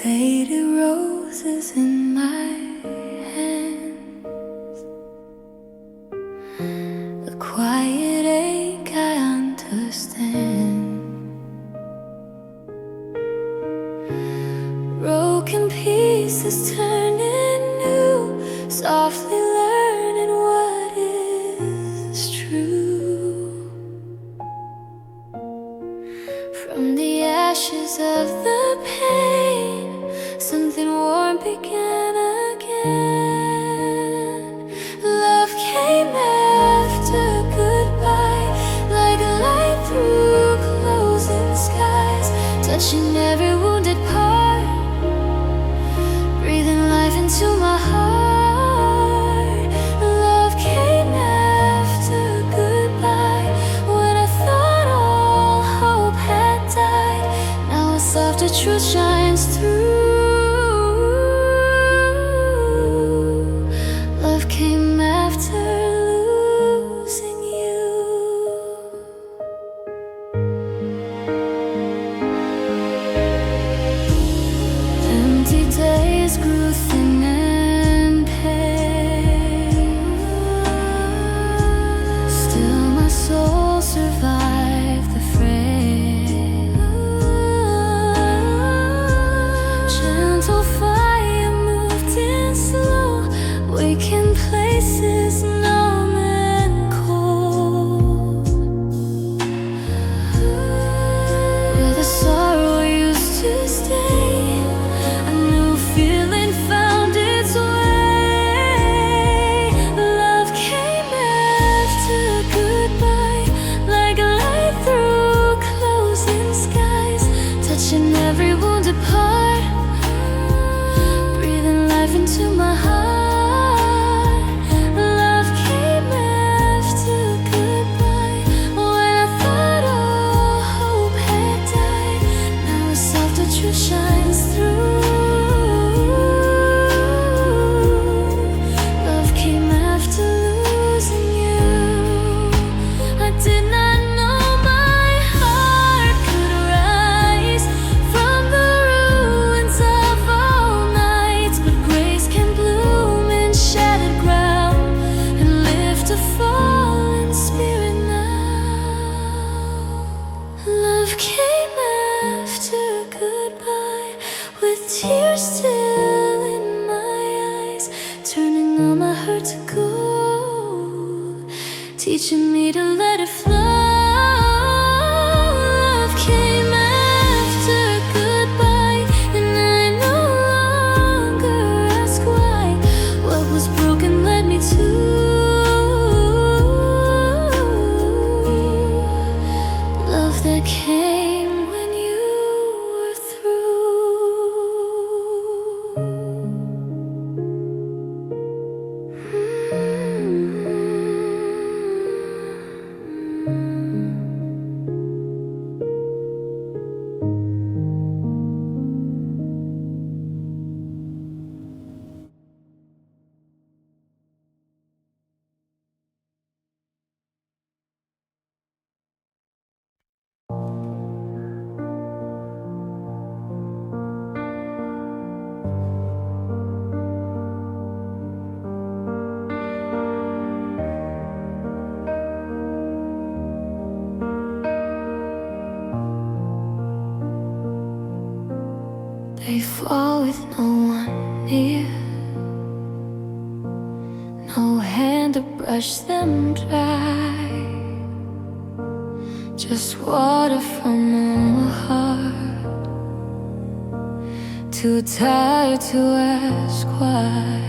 Faded roses in my hands, a quiet ache I understand. Broken pieces turning new, softly learning what is true. From the ashes of the pain, something warm began again. Love came after goodbye, like a light through closing skies, touching every wounded part, breathing life into my heart. Love came after goodbye, when I thought all hope had died. Now a softer truth shines through. Love came after losing you. Empty days grew thin and pale. Still my soul survived the fray. Gentle fire moved in slow, waking places numb and cold. Where the sorrow used to stay, a new feeling found its way. Love came after goodbye, like a light through closing skies, touching every wounded part, breathing life into my heart. Love came after goodbye, when I thought all hope had died. Now a softer truth shines through. Love came after losing you. I did not know my heart could rise from the ruins of all nights, but grace can bloom in shattered ground and lift a fallen spirit now. Love came after goodbye, with tears still in my eyes, turning all my hurt to gold, teaching me to let it flow. Love came after goodbye, and I no longer ask why. What was broken led me to love that came when you were They fall with no one near, no hand to brush them dry, just water from a heart too tired to ask why.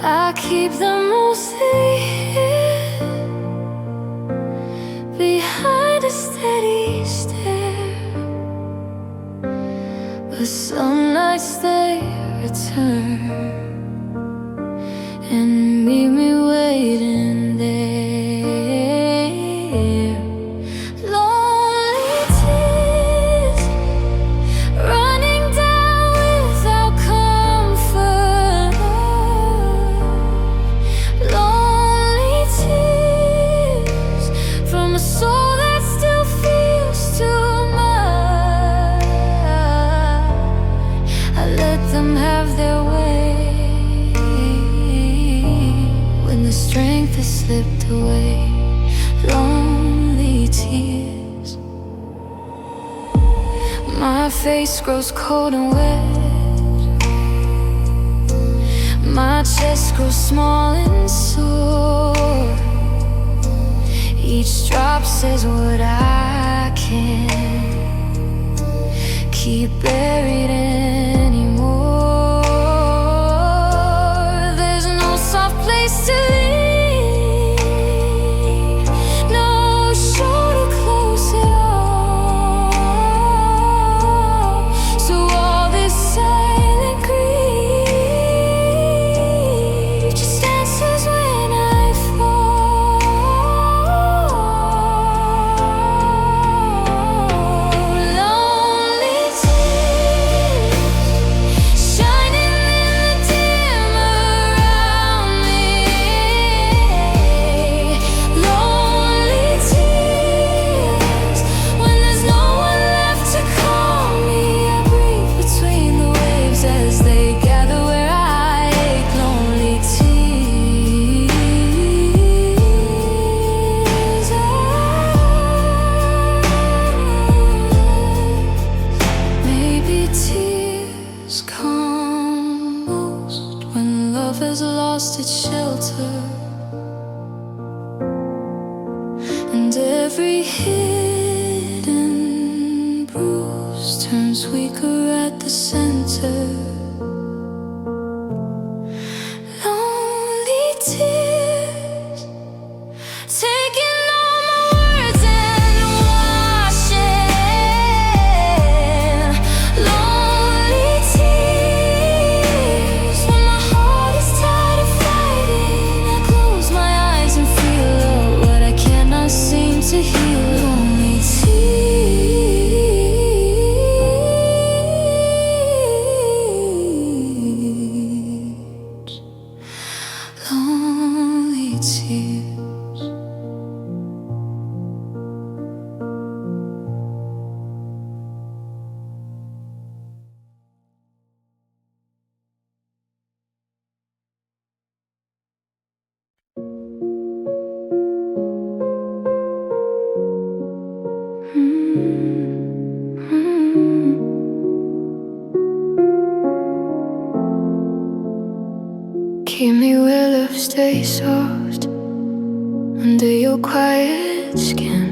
I keep them all safe behind a steady stare, but some nights they return and meet me waiting there. Lonely tears running down without comfort. Lonely tears from a soul that still feels too much. slipped away. Lonely tears. My face grows cold and wet. My chest grows small and sore. Each drop says what I can't keep buried anymore. There's no soft place to lean, no shoulder close at all. So all this silent grief just answers when I fall. Lonely tears shining in the dim around me. Lonely tears when there's no one left to call me. I breathe between the waves as they gather where I ache. Lonely tears. Maybe tears come most when love has lost its shelter, and every hidden bruise turns weaker at the center. Lonely tears taking all my words and washing. Lonely tears when my heart is tired of fighting. I close my eyes and feel what I cannot seem to heal. Lonely tears. Lonely tears. Keep me where love stays soft under your quiet skin.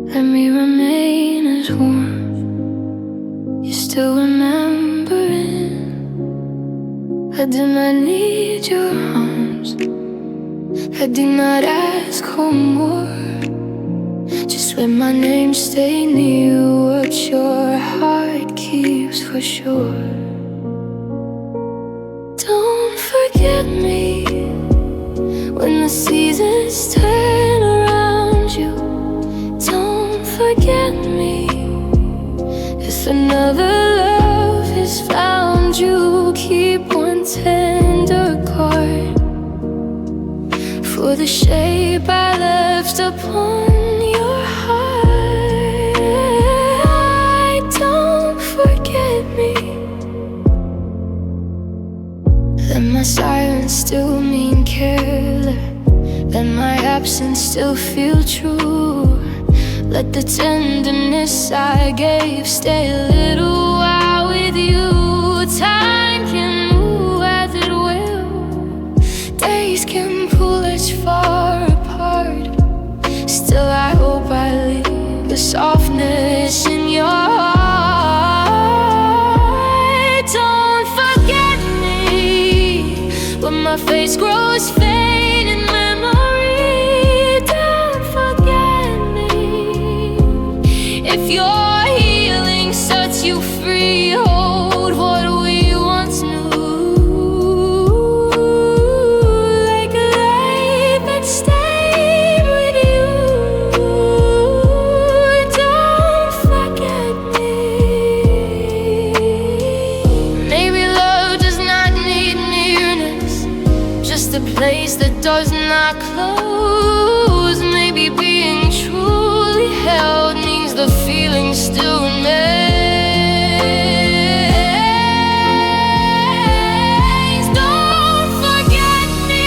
Let me remain as warm. You're still remembering. I did not need your arms. I did not ask for more. Just let my name stay near what your heart keeps for sure. Don't forget me when the seasons turn around you. Don't forget me if another love has found you. Keep one tender card for the shape I left upon your heart. Don't forget me. Let my silence still mean care. Let my absence still feel true. Let the tenderness I gave stay a little while with you. Time can move as it will. Days can pull us far apart. Still I hope I leave the softness in your heart. Don't forget me when my face grows faint in memory. Don't forget me if your healing sets you free. Hold what we once knew, like a light that stayed with you. Don't forget me. Maybe love does not need nearness, just a place that does not close. Maybe being truly held means the feeling still remains. Don't forget me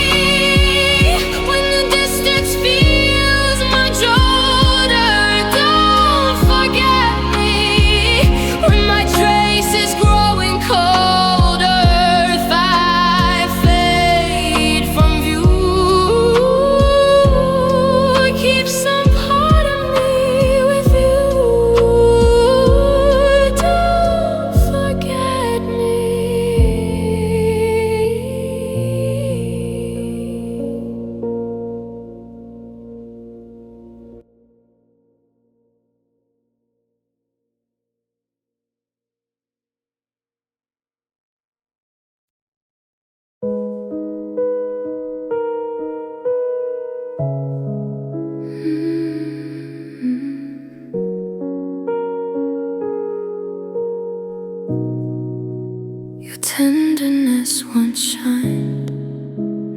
tenderness once shined,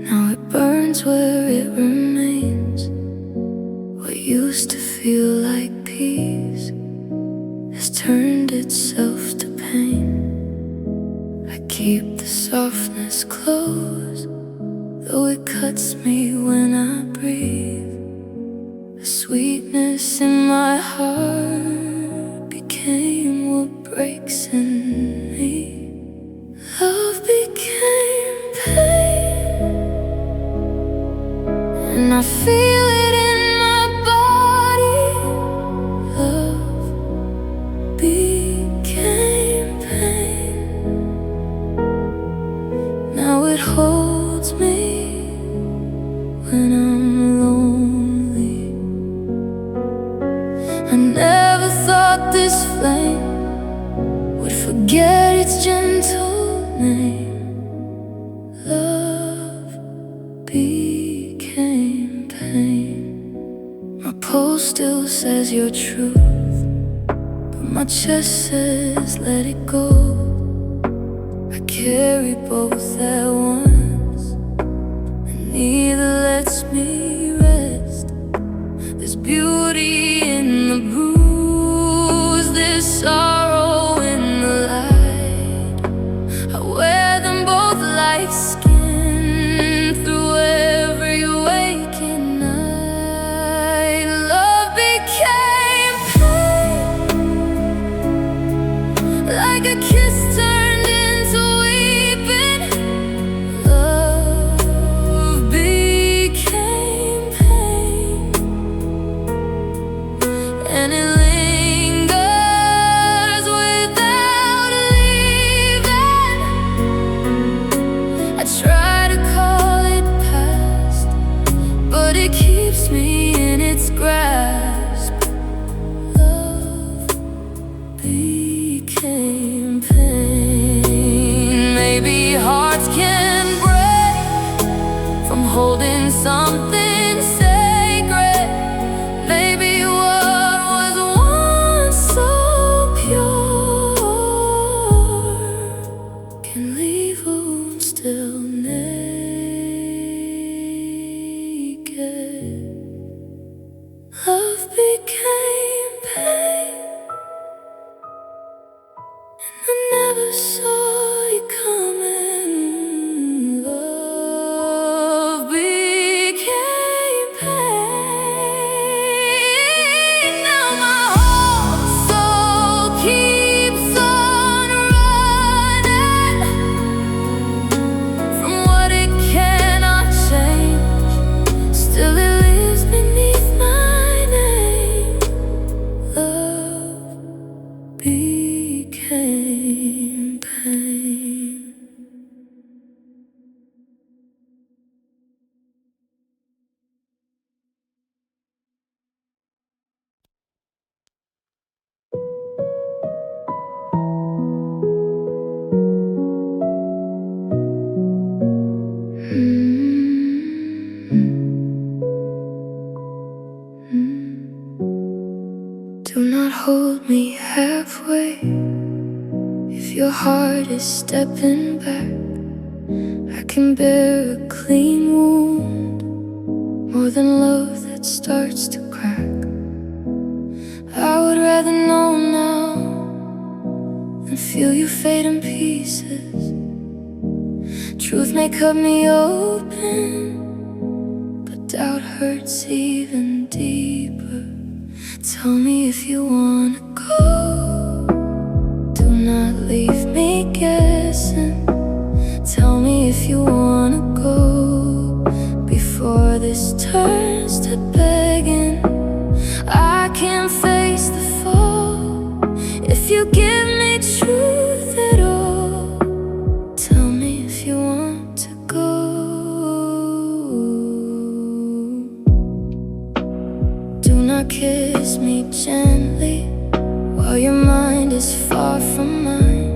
now it burns where it remains. What used to feel like peace has turned itself to pain. I keep the softness close, though it cuts me when I breathe. The sweetness in my heart became what breaks in me. Love became pain, and I feel it in my body. Love became pain. Now it holds me when I'm lonely. I never thought this flame would forget its gentle name. Love became pain. My pulse still says your truth, but my chest says let it go. I carry both at once, and neither lets me rest. There's beauty in the bruise, there's sorrow in the light. I wear them both like skin through every waking night. Love became pain, like a kiss turned into weeping. Love became pain, and it lingers without leaving. I try to call it past, but it keeps me in its grasp. Love became pain. Maybe hearts can break from holding something sacred. Maybe what was once so pure can leave wounds still naked. Love became pain, I never saw it coming. Love became pain. Now my whole soul keeps on running from what it cannot change. Still it lives beneath my name. Love became pain. Do not hold me halfway. If your heart is stepping back, I can bear a clean wound more than love that starts to crack. I would rather know now than feel you fade in pieces. Truth may cut me open, but doubt hurts even deeper. Tell me if you wanna go. Do not leave me guessing. Tell me if you wanna go before this turns to begging. I can face the fall if you give me truth at all. Tell me if you want to go. Do not kiss me gently while your mind is far from mine.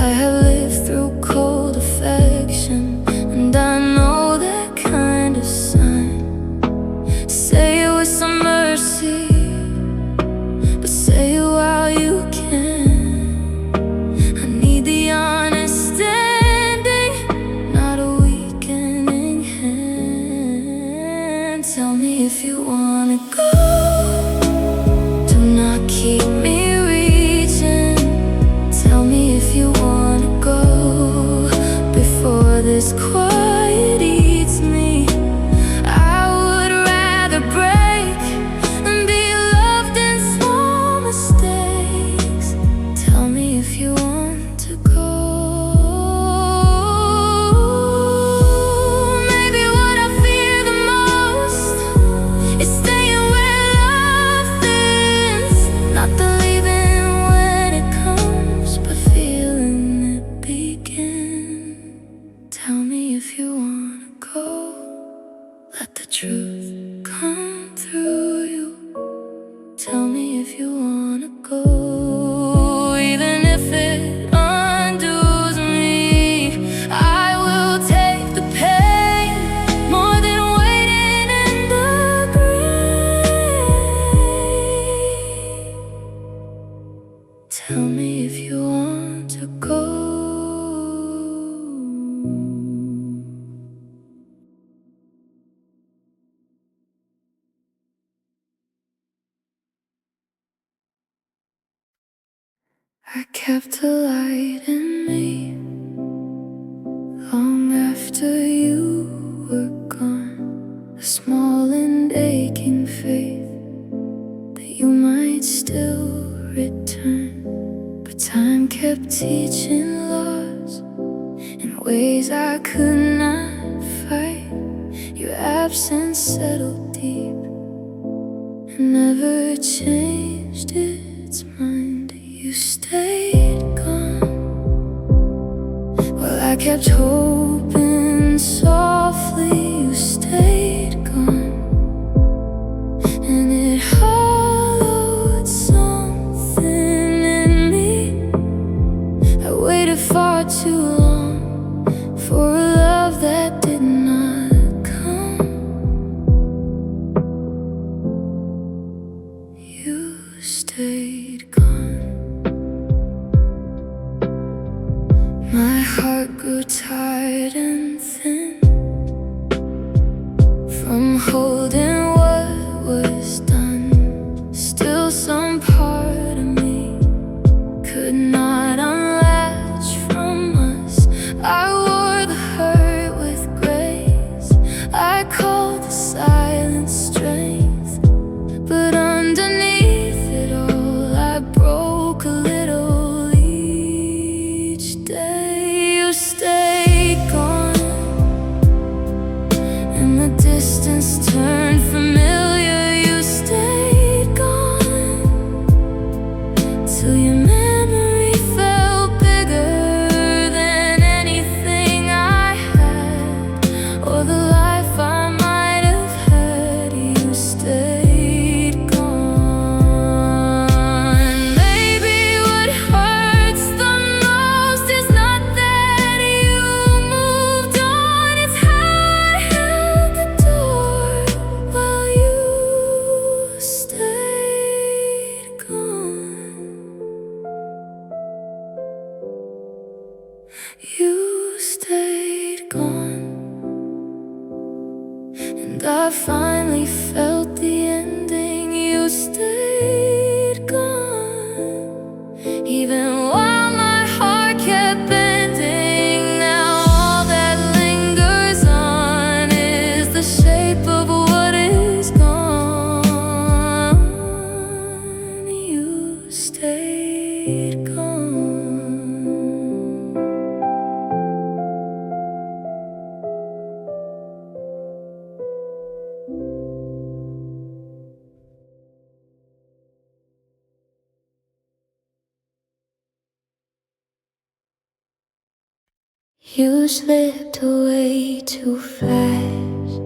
I have lived through cold affection, and I know that kind of sign. Say it with some mercy, but say it while you can. I need the honesty tell me if you want to go. I kept a light in me long after you were gone, a small and aching faith that you might still return. But time kept teaching laws in ways I could not fight. Your absence settled deep and never changed its mind. You stayed gone while I kept hoping softly. You stayed gone, and it hollowed something in me. I waited far too long for a love that did not come. You stayed gone. My heart grew tired and thin from holding what was done. Still some part of me could not unlatch from us. I wore the hurt with grace, I called the silence strength. But underneath it all, I broke a little each day. You stayed gone, and the distance turned familiar. You stayed gone till your memory felt bigger than anything I had, or the life I might have had. You stayed gone. Maybe what hurts the most is not that you moved on, it's how I held the door while you stayed gone. You stayed gone, and I finally felt the ending. You stayed gone, even while my heart kept bending. Now all that lingers on is the shape of what is gone. You stayed gone. You slipped away too fast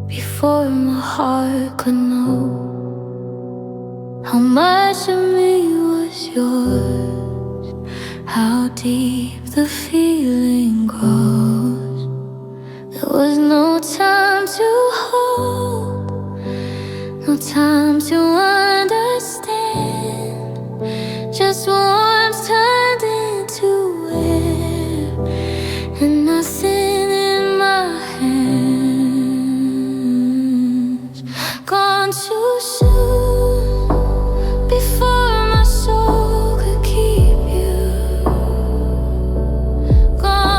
before my heart could know how much of me was yours, how deep the feeling goes. There was no time to hold, no time to understand. Just warmth turned into air, and nothing in my hands. Gone too soon, before my soul could keep you. Gone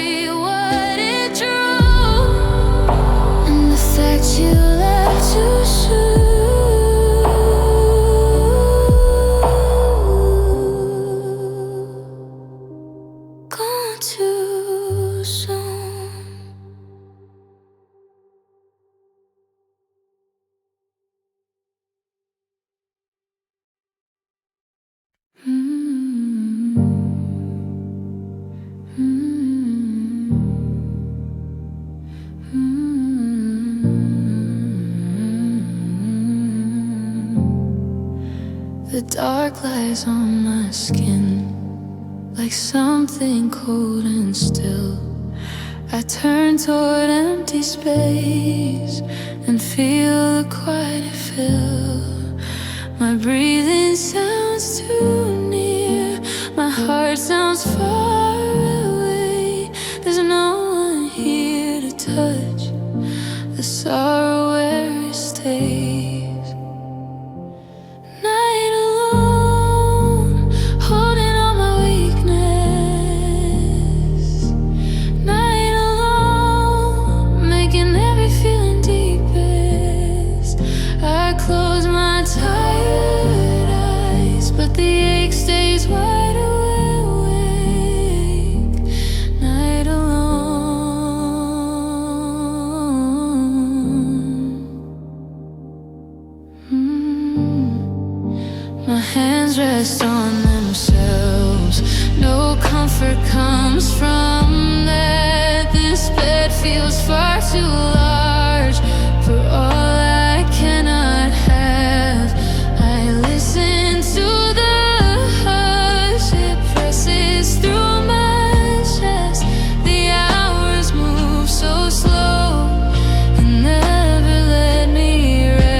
carry what it drew, and the fact you left too soon. Gone too soon. The dark lies on my skin like something cold and still. I turn toward empty space and feel the quiet fill. My breathing sounds too near, my heart sounds far away. There's no one here to touch the sorrow where it stays. Night alone, holding all my weakness. Night alone, making every feeling deepest. I close my tired eyes, but the ache stays wide awake. Night alone. My hands rest on themselves. No comfort comes from that. This bed feels far too large for all I cannot have. I listen to the hush, it presses through my chest. The hours move so slow and never let me rest.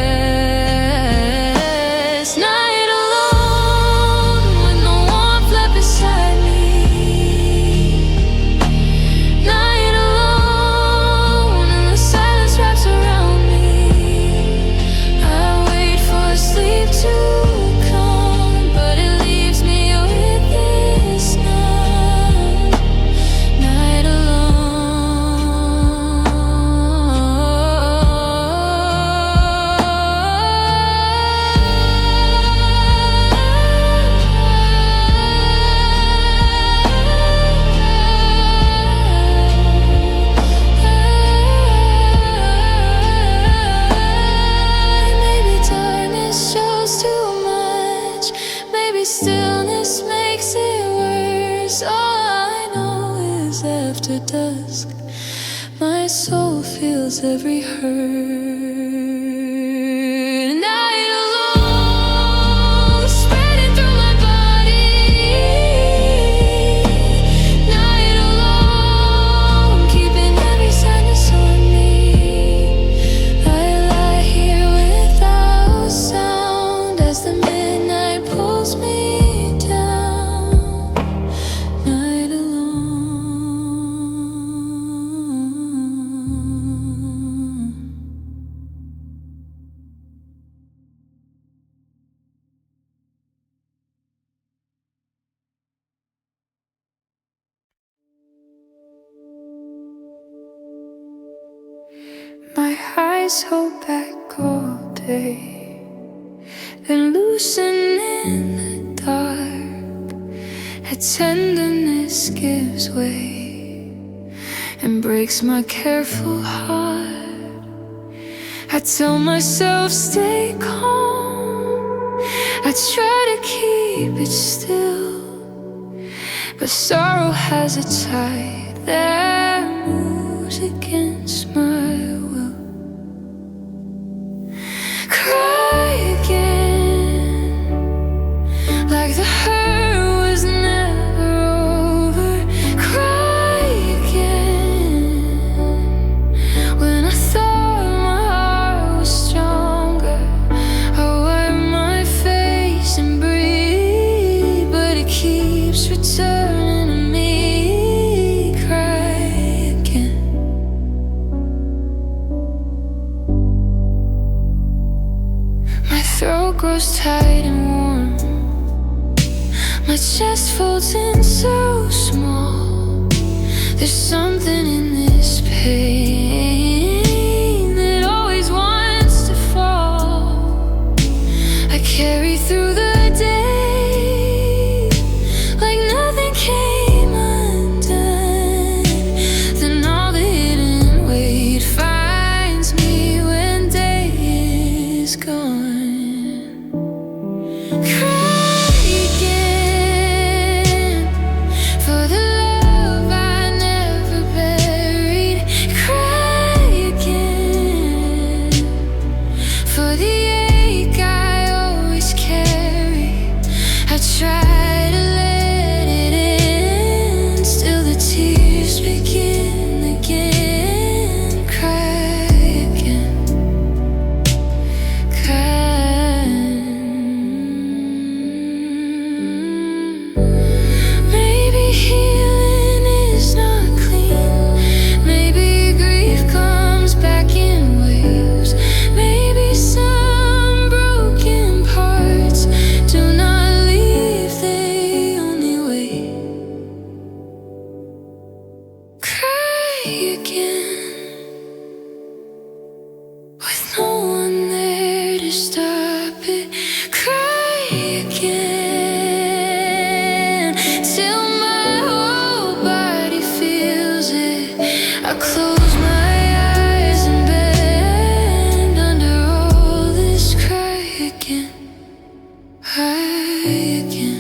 Night alone, with no warmth left beside me. Night alone, and the silence wraps around me. I wait for sleep to come, but it leaves me with this night. Night Maybe darkness shows too much, maybe stillness makes it worse. All I know is after dusk, my soul feels every hurt. Night alone, spreading through my body. Night alone, keeping every sadness on me. I lie here without sound as the midnight pulls me down. Night alone. My eyes hold back all day, then loosen in the dark. A tenderness gives way and breaks my careful heart. I tell myself stay calm, I try to keep it still, but sorrow has a tide that moves against my will. Cry again, like the hurt was never over. Cry again, when I thought my heart was stronger. I wipe my face and breathe, but it keeps returning to me. Cry again. My throat grows tight and warm, my chest folds in so small. There's something in this pain that always wants to fall. I carry through the day like nothing came undone. Then all the hidden weight finds me when day is gone. Cry again for the love I never buried. Cry again for the ache I always carry. I try to let it in, still the tears begin again. Cry again, cry. Maybe healing is not clean. Maybe grief comes back in waves. Maybe some broken parts do not leave, they only wait. Cry again with no one there to stop it. Cry again till my whole body feels it. I close my eyes and bend under all this. Cry again, cry again.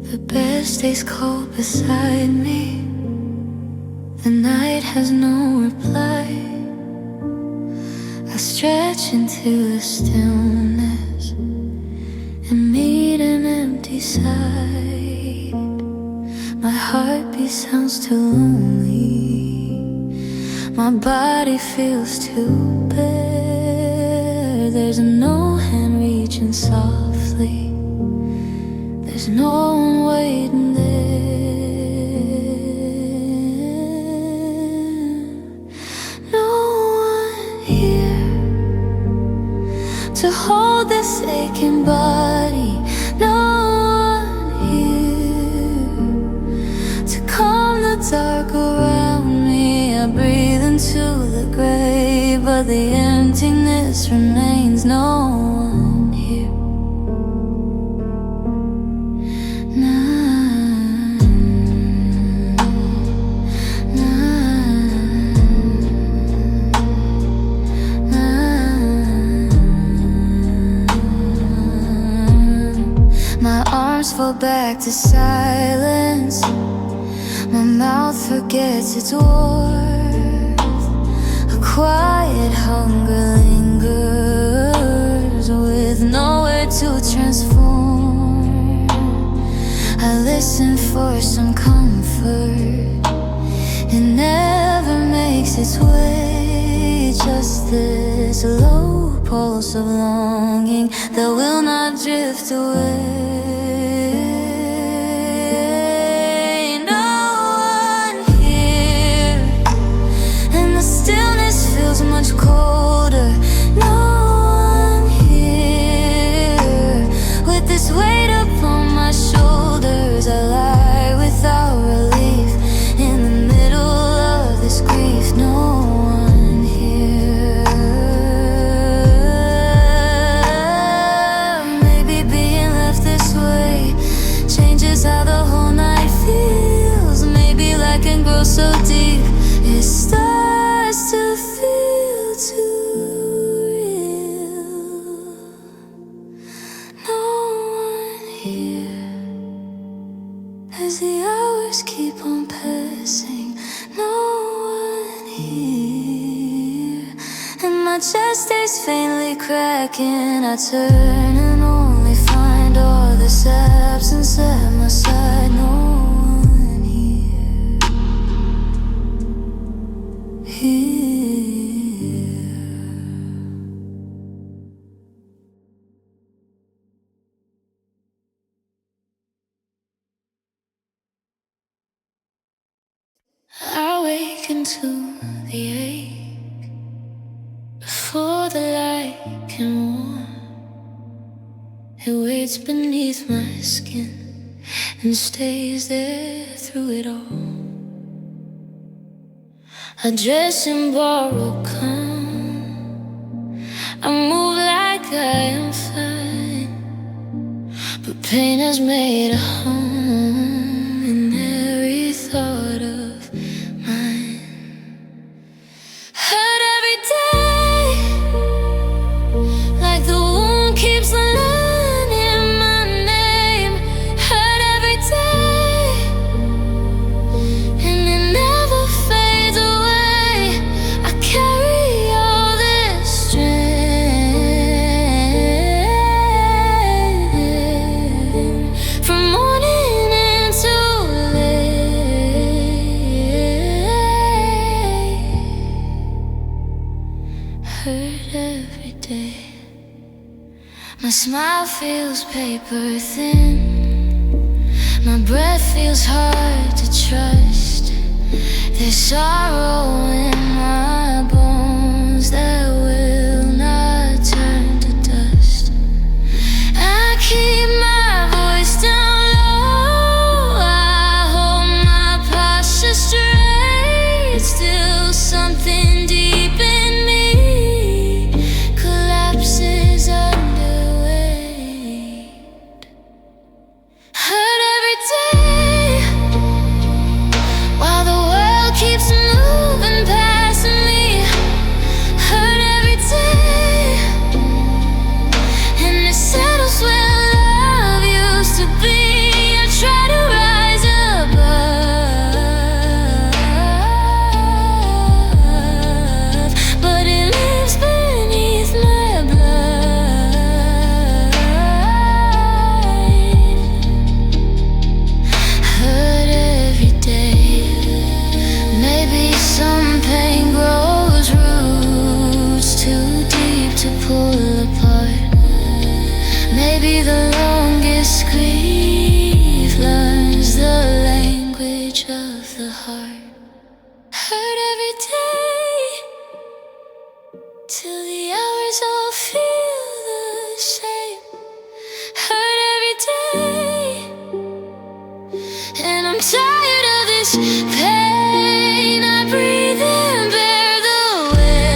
The best days cold beside me. The night has no reply. I stretch into the stillness and meet an empty side. My heartbeat sounds too lonely. My body feels too bare. There's no hand reaching softly. There's no one waiting there. No one here to hold this aching body. No one here to calm the dark around me. I breathe into the grave, but the emptiness remains. No one here. My arms fall back to silence. My mouth forgets its worth. A quiet hunger lingers with nowhere to transform. I listen for some comfort. It never makes its way. Just this low pulse of longing that will not drift away. No one here, and the stillness feels much colder. No one here, with this weight upon my shoulders. I lie without relief in the middle of this grief. No one here. Maybe being left this way changes how the whole night feels. Maybe light can grow so deep it starts to feel too real. No one here as the hours keep on passing. No one here, and my chest stays faintly cracking. I turn and only find all this absence at my side. No one here. to the ache before the light can warm. It waits beneath my skin and stays there through it all. I dress in borrowed calm, I move like I am fine, but pain has made a home in every thought of mine. Hurt every day, like the wound keeps learning my name. Hurt every day, and it never fades away. I carry all this strain from morning until late. Hurt every day. My smile feels paper thin, my breath feels hard to trust. There's sorrow in my bones that will not turn to dust. I keep my voice down low, I hold my posture straight. Still something deep in me collapses under weight. Hurt every day, while the world keeps moving past me. Hurt every day, and it settles where love used to be. I try to rise above, but it lives beneath my blood. Hurt every day. Maybe some pain grows roots too deep to pull apart. Maybe the longest grief learns the language of the heart. Hurt every day, till the hours all feel the same. Hurt every day, and I'm tired of this pain. I breathe and bear the weight.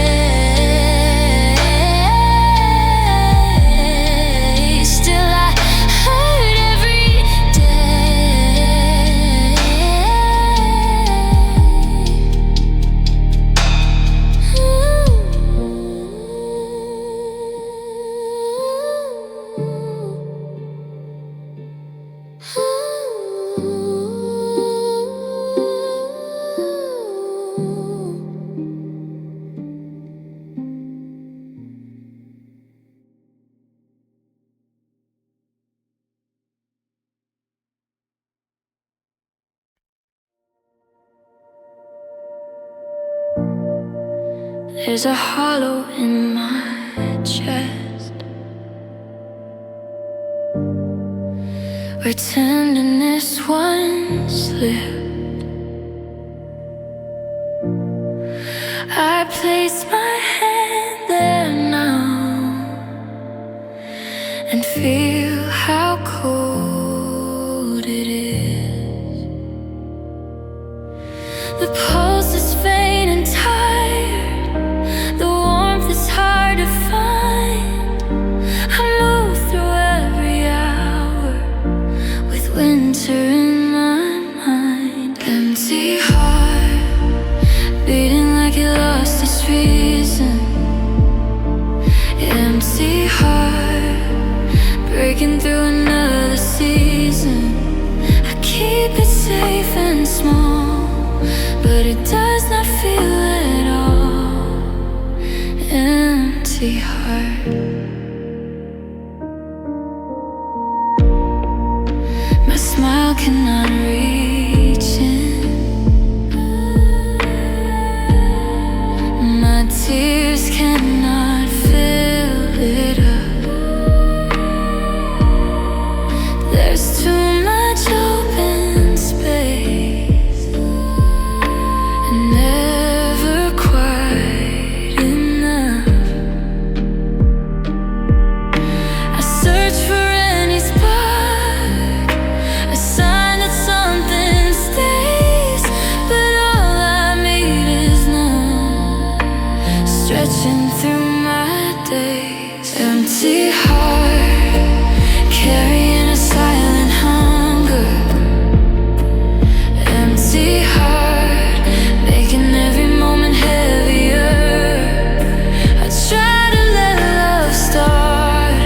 Still I hurt every There's a hollow in my chest where tenderness once lived. I place my hand there now and feel how cold it is. The pulse is faint and tired, the warmth is hard to find. I move through every hour with winter in my mind. Empty heart, beating like it lost its reason. Empty heart, breaking through another season. I keep it safe and small, but it does not feel at all. Empty heart. My smile cannot reach in, my tears cannot fill it up. There's too much open space, and rushing through my days. Empty heart, carrying a silent hunger. Empty heart, making every moment heavier. I try to let love start,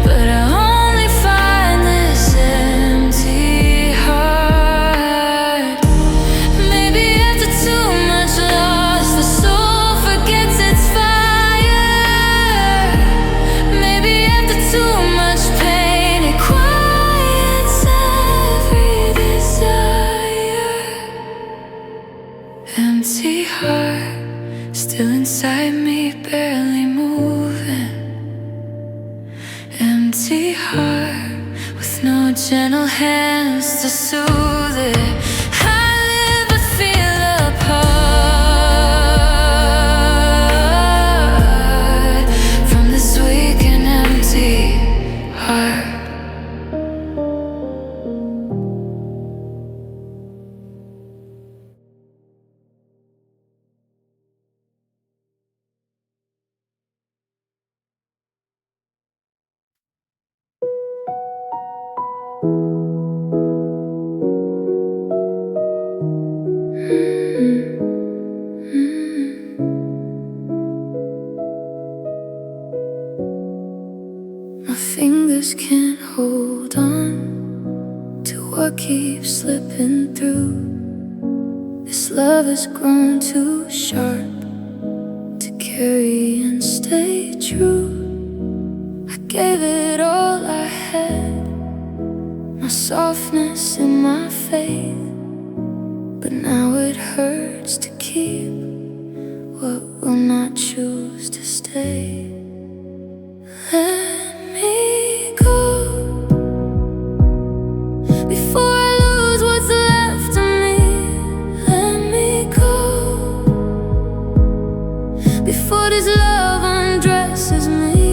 but I only find this empty heart. Maybe after too much loss, the soul forgets its fire. Maybe after too much pain, it quiets every desire. Empty heart, still inside me, barely moving. Empty heart, with no gentle hands to soothe it. I live but feel apart from this weak and empty heart. My fingers can't hold on to what keeps slipping through. This love has grown too sharp to carry and stay true. I gave it all I had, my softness and my faith, but now it hurts to keep what will not choose to stay. Let me go before I lose what's left of me. Let me go before this love undresses me.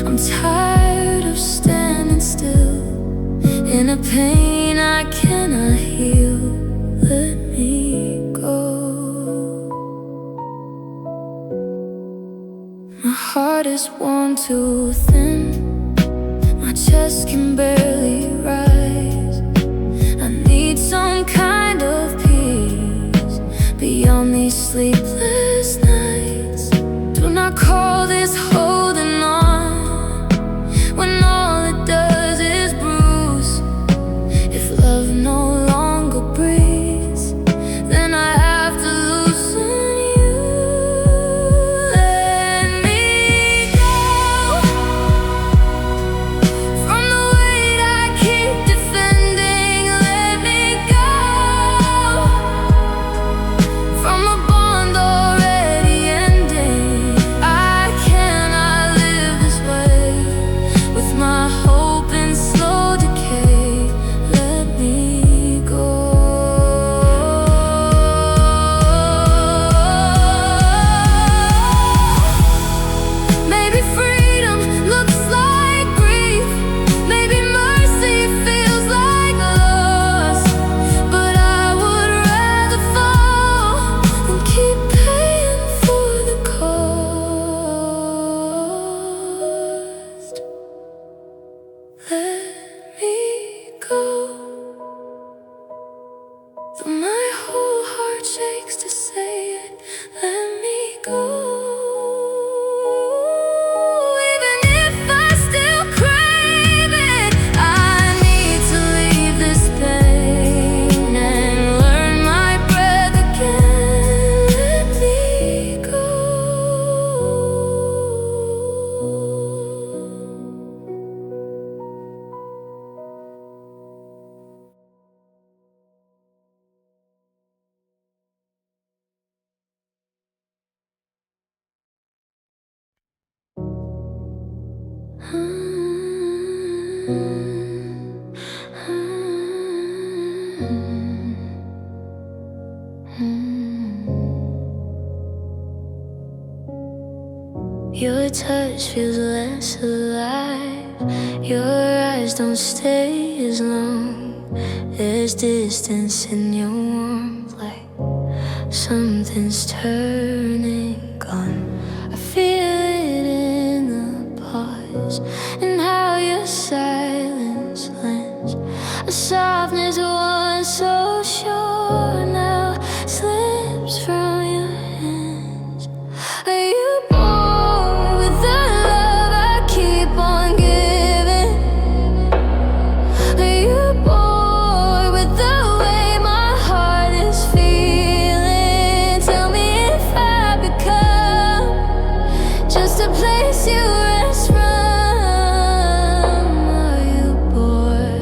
I'm tired of standing still in a pain I cannot heal. Let me go. My heart is worn too thin, my chest can barely rise. I need some kind of peace beyond these sleepless nights. Do not call this holding on when all it does is bruise. If love no longer breathes, then I have to loosen you. Let me go from the weight I keep defending. Let me go from a bond already ending. I cannot live this way with my hope in slow decay. Let me go. Maybe freedom looks like grief, maybe mercy feels like loss, but I would rather fall than keep paying for the cost. Let me go, though my whole heart shakes to say it. Let me go, even if I still crave it. I need to leave this pain and learn my breath again. Let me go. Your touch feels less alive. Your eyes don't stay as long. There's distance in your warmth, like something's turning on. I close, and how your silence lends a softness once so sure now slips from your hands. Are you bored with the love I keep on giving? Are you bored with the way my heart is feeling? Tell me if I become just a place you rest from. Are you bored?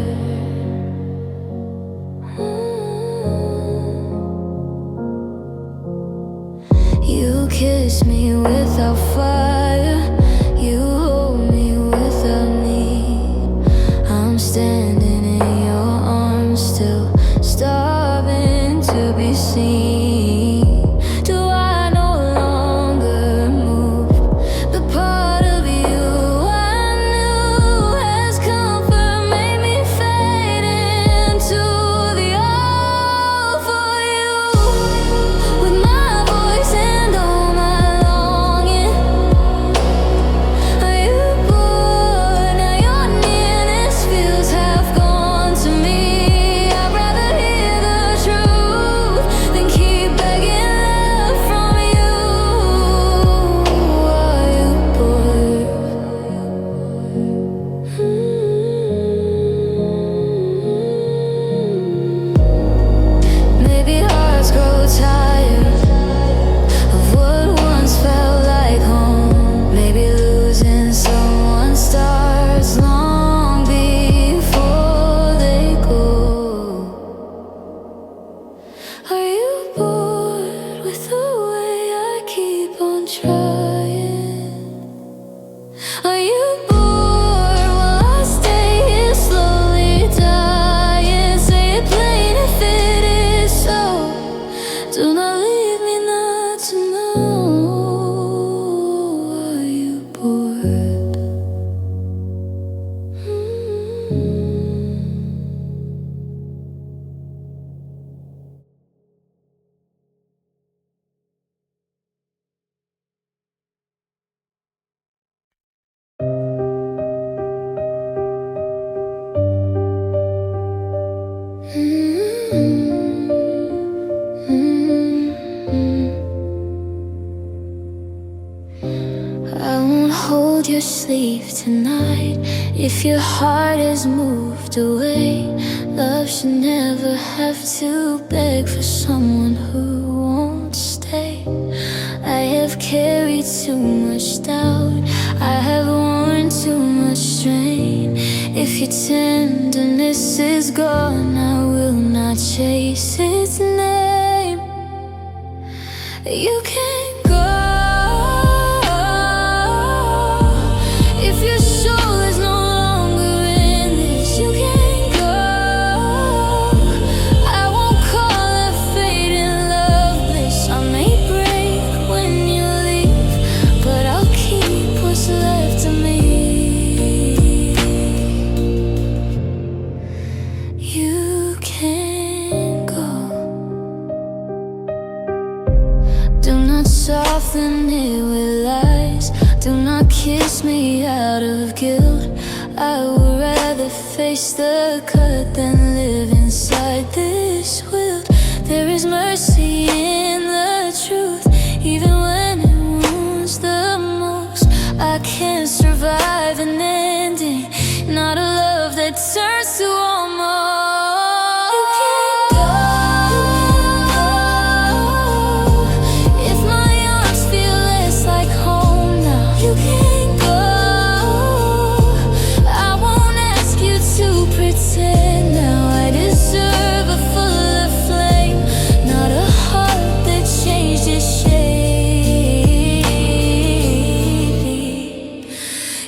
You kiss me without fire, you hold me without need. I'm standing in your arms, still starving to be seen. Do I no longer move the part of you I knew as comfort made me fade into the all for you? With my voice and all my longing, are you bored? Now your nearness feels half gone to me. I'd rather hear the truth than keep begging love from you. Are you bored? Maybe hearts grow tired of what once felt like home. Maybe losing someone starts long before they go. Are you bored with the way I keep on trying? Are you bored while I stay here slowly dying? Say it plain if it is so. Do not leave me not to know. Are you bored? I won't hold your sleeve tonight if your heart has moved away. Love should never have to beg for someone who won't stay. I have carried too much doubt, I have worn too much strain. If your tenderness is gone, I will not chase its name. You can go if your soul is no longer in this. You can go. I won't call it fate and love bliss. I may break when you leave, but I'll keep what's left of me. You can go. Do not soften it with lies. Do not kiss me out of guilt. I would rather face the cut than live inside this wilt. There is mercy in the truth, even when it wounds the most. I can't survive an ending, not a love that turns to almost. You can go if my arms feel less like home now. You can go. I won't ask you to pretend now. I deserve a fuller flame, not a heart that changed its shape.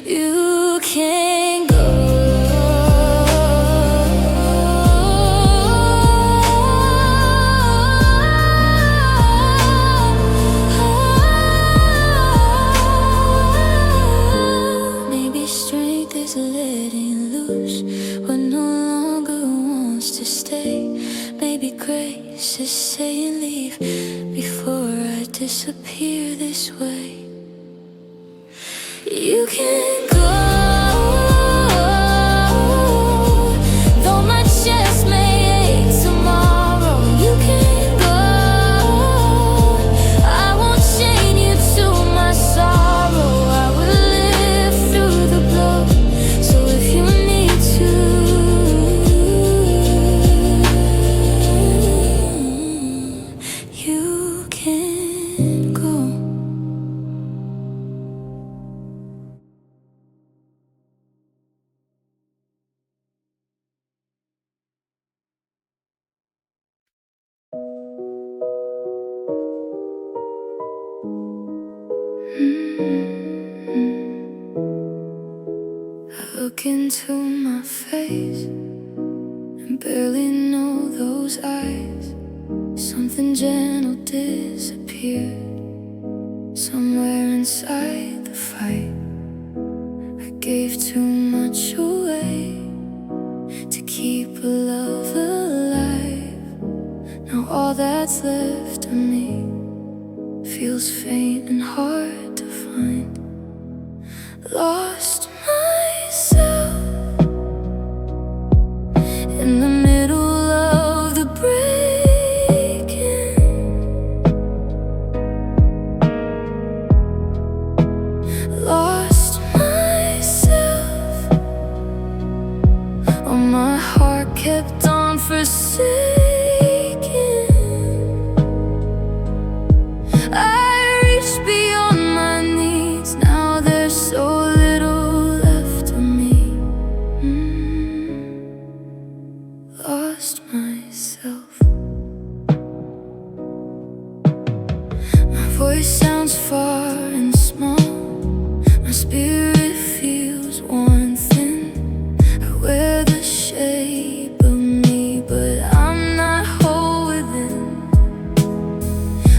You can go. Maybe strength is letting loose what no longer wants to stay. Maybe grace is saying leave before I disappear this way. You can go. I look into my face and barely know those eyes. Something gentle disappeared somewhere inside the fight. I gave too much away to keep a love alive. Now all that's left of me feels faint and hard to find. Lost myself in the middle of the breaking. Lost myself. Oh, my heart kept on forsaking. I reached beyond my needs. Now there's so little left of me. Lost myself. My voice sounds far and small. My spirit feels worn thin. I wear the shape of me, but I'm not whole within.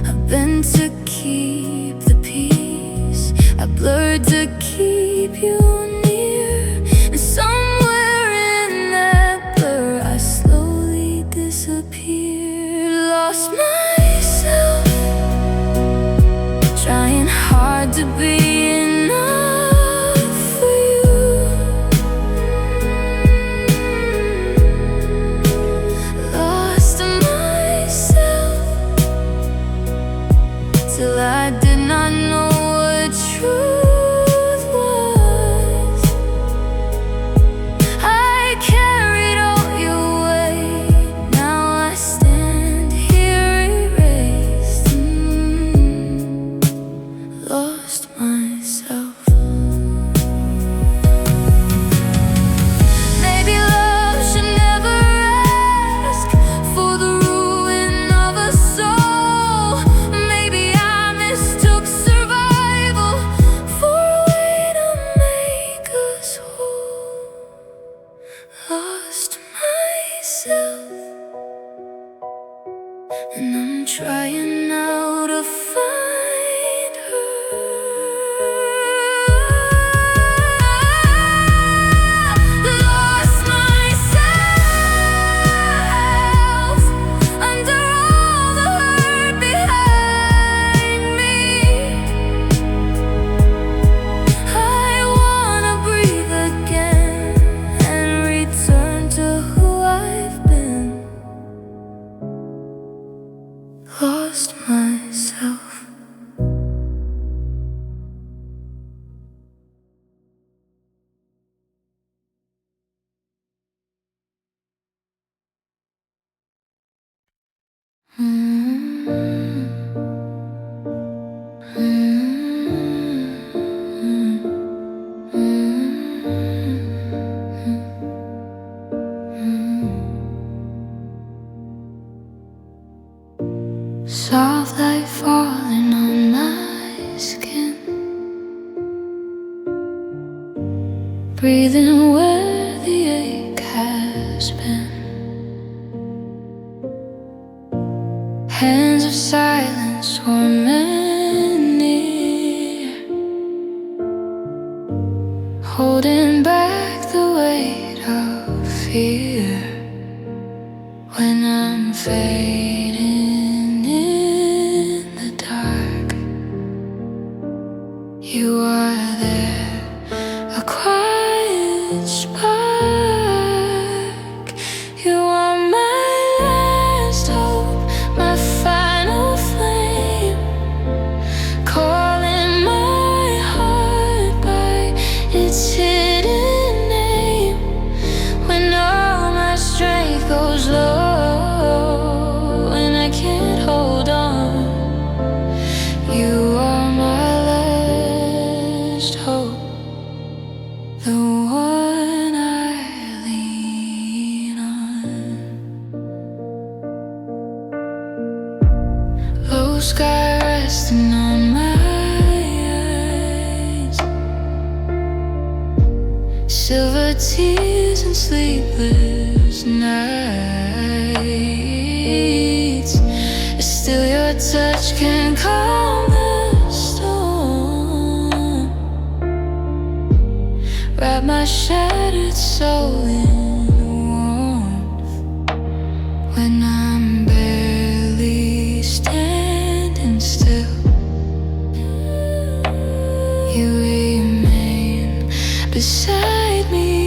I bend to keep the peace. I blurred to keep you near. And somewhere in that blur I slowly disappeared. Lost myself, trying hard to be enough for you. Lost myself till I did not know what truth was. I carried all your weight. Now I stand here erased. Lost myself. Maybe love should never ask for the ruin of a soul. Maybe I mistook survival for a way to make us whole. Lost myself, and I'm trying now to find her. Lost myself under all the hurt behind me. I wanna breathe again and return to who I've been. Lost myself. Soft light falling on my skin, breathing where the ache has been. Hands of silence were many, holding back the weight of fear. When I'm fading in the dark, you are there, a quiet spark. You are my last hope, my final flame, calling my heart by its hidden name. When all my strength goes low and I can't hold on, you are my last tears and sleepless nights. Still your touch can calm the storm. Wrap my shattered soul in warmth when I'm barely standing still. You remain beside me.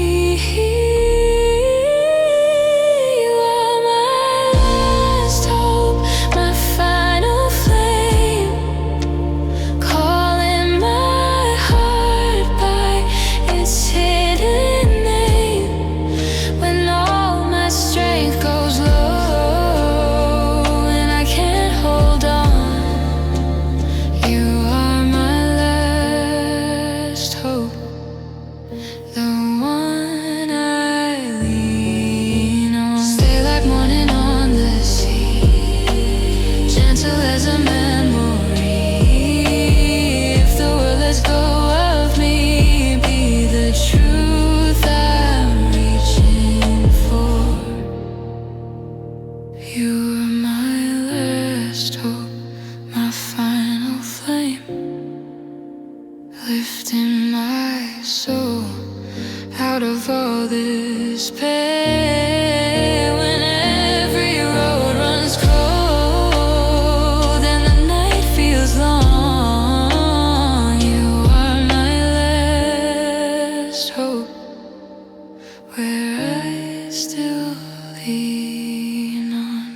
You are my last hope, my final flame, calling my heart by its hidden name. When all my strength goes low and I can't hold on, you are my last hope. The one I lean on. Stay like morning on the sea, gentle as a memory. If the world lets go of me, be the truth I'm reaching for. You are my last hope, my final flame, lifting my soul out of all this pain. When every road runs cold and the night feels long, you are my last hope, where I still lean on.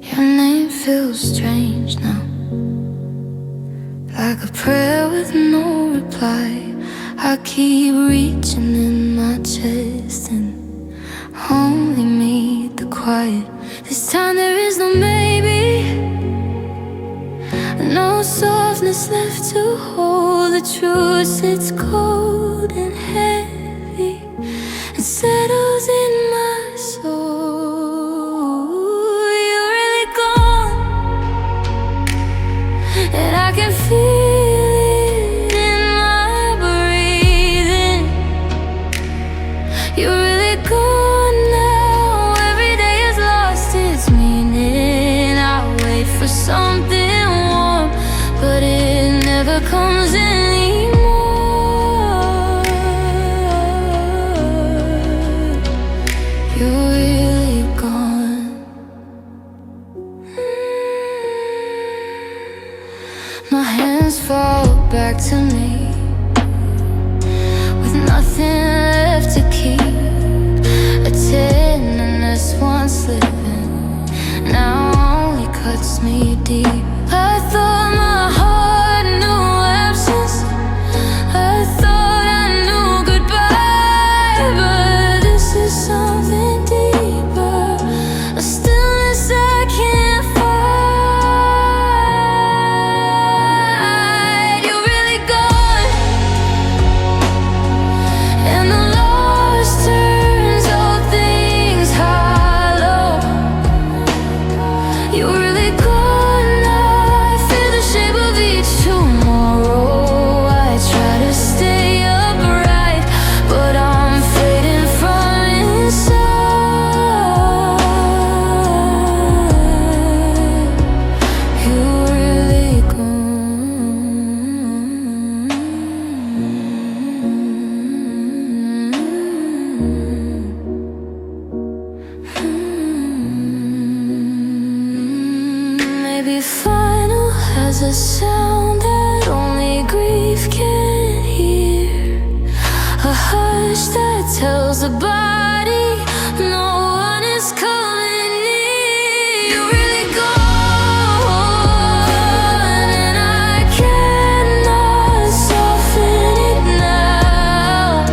Your name feels strange now, like a prayer with no reply. I keep reaching in my chest and only meet the quiet. This time there is no maybe, no softness left to hold. The truth sits cold and heavy and settles in my soul. You're really gone, and I can feel it in my breathing. You're really gone now. Every day has lost its meaning. I wait for something warm, but it never comes anymore. You're really gone. My hands fall back to me with nothing left to keep. A tenderness once slipping now only cuts me deep. I thought my heart knew absence, I thought I knew goodbye, but this is something deeper, a stillness I can't fight. You're really gone, and the loss turns all things hollow. You're really gone now. I feel the shape of each tomorrow. I try to stay upright, but I'm fading from inside. You're really gone. Maybe final has a sound that only grief can hear, a hush that tells the body no one is coming near. You're really gone, and I cannot soften it now.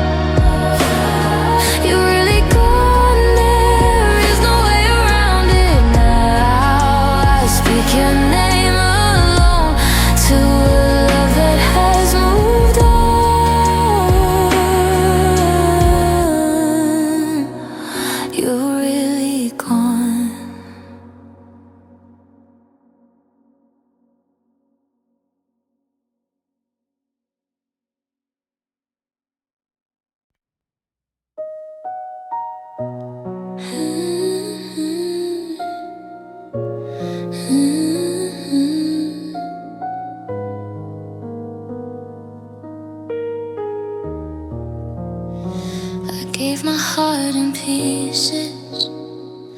You're really gone, there is no way around it now. I speak your name alone. you're really gone. I gave my heart in pieces,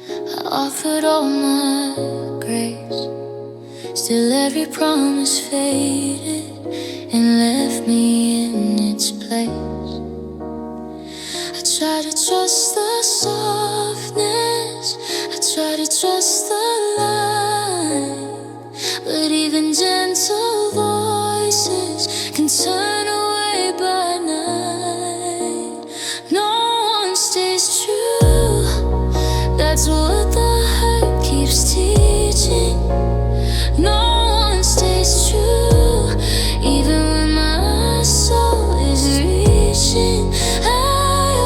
I offered all my grace. Still every promise faded and left me in its place. I try to trust the softness, I try to trust the light, but even gentle voices can turn away by night. No one stays true, that's what the hurt keeps teaching. No one stays true, even when my soul is reaching. I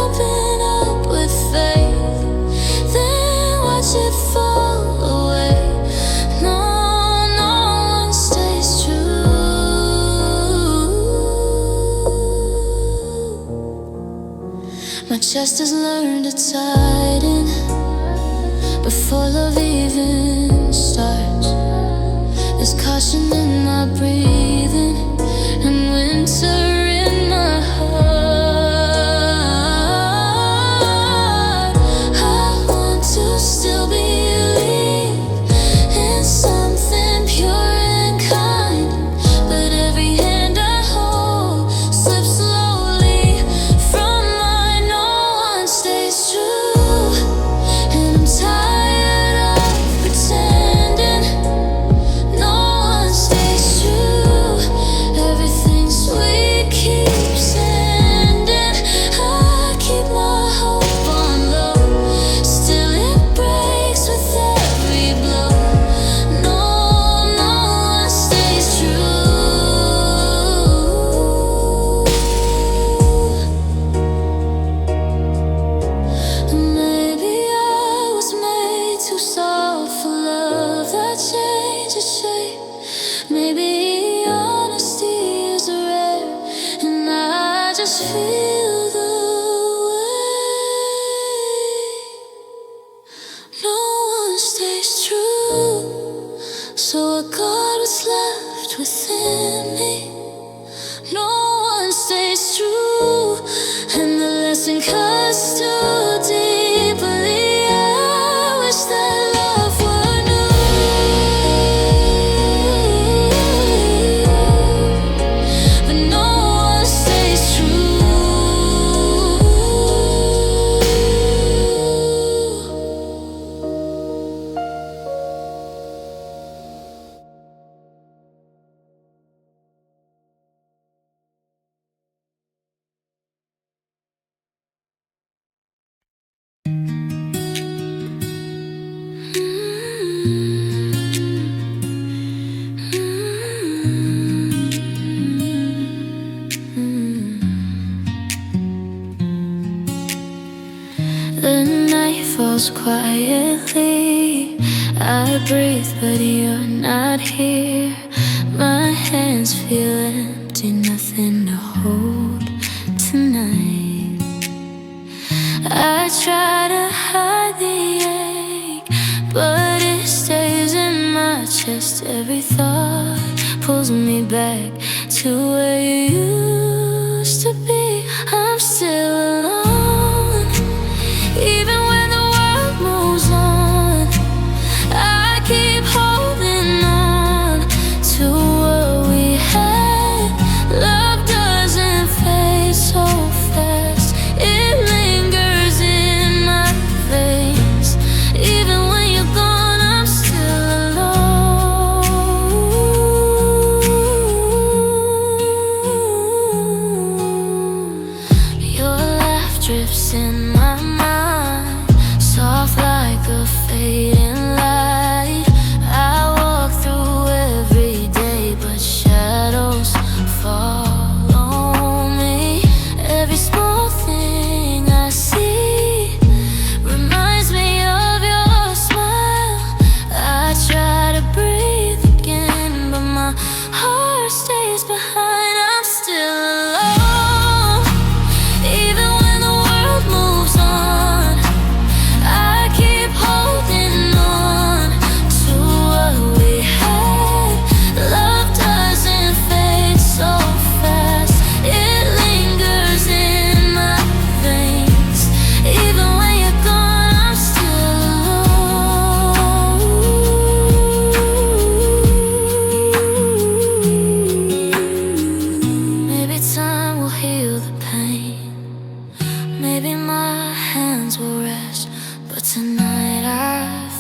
open up with faith, then watch it fall away. No one stays true. My chest has learned to tighten before love even starts. There's caution in my breathing and winter in my heart. I want to still believe in something pure and kind, but every hand I hold slips slowly from mine. No one stays true, and I'm tired of pretending. No one stays true, everything sweet keeps ending. I keep my hope on low, still it breaks with every blow. No one stays true. Maybe I was made too soft for love that changes shape. Maybe honesty is rare, and I just feel the way. No one stays true, so I got what's left within me. No one stays true, and the lesson cuts too deeply. I wish that love were new, but no one stays true. The night falls quietly, I breathe but you're not here. My hands feel empty, nothing to hold tonight. I try to hide the ache, but it stays in my chest. Every thought pulls me back to where you used to be. I'm still alone, even when the world moves on. I keep holding on to what we had. Love doesn't fade so fast, it lingers in my veins. Even when you're gone, I'm still alone. Your laugh drips in my mind, soft like a fading light. I walk through every day, but shadows follow me. Every small thing I see reminds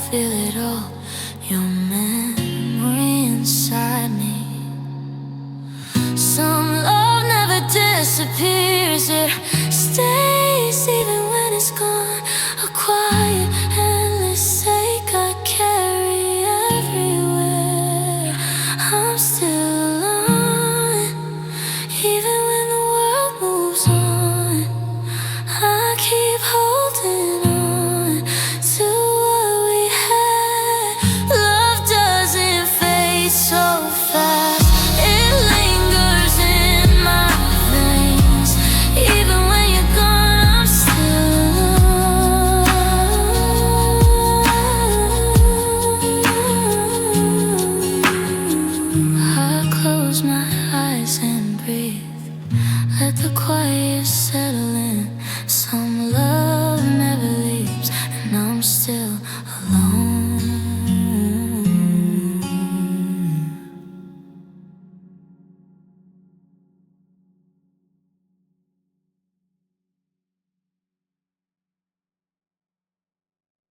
feel it all, your memory inside me. Some love never disappears, it stays even when it's gone. A quiet, endless ache I carry everywhere. I'm still alone, even when the world moves on. I keep holding on to what we had. Love doesn't fade so fast, it lingers in my veins. Even when you're gone, I'm still alone. I close my eyes and breathe, let the quiet settle in. Some love never leaves, and I'm still alone.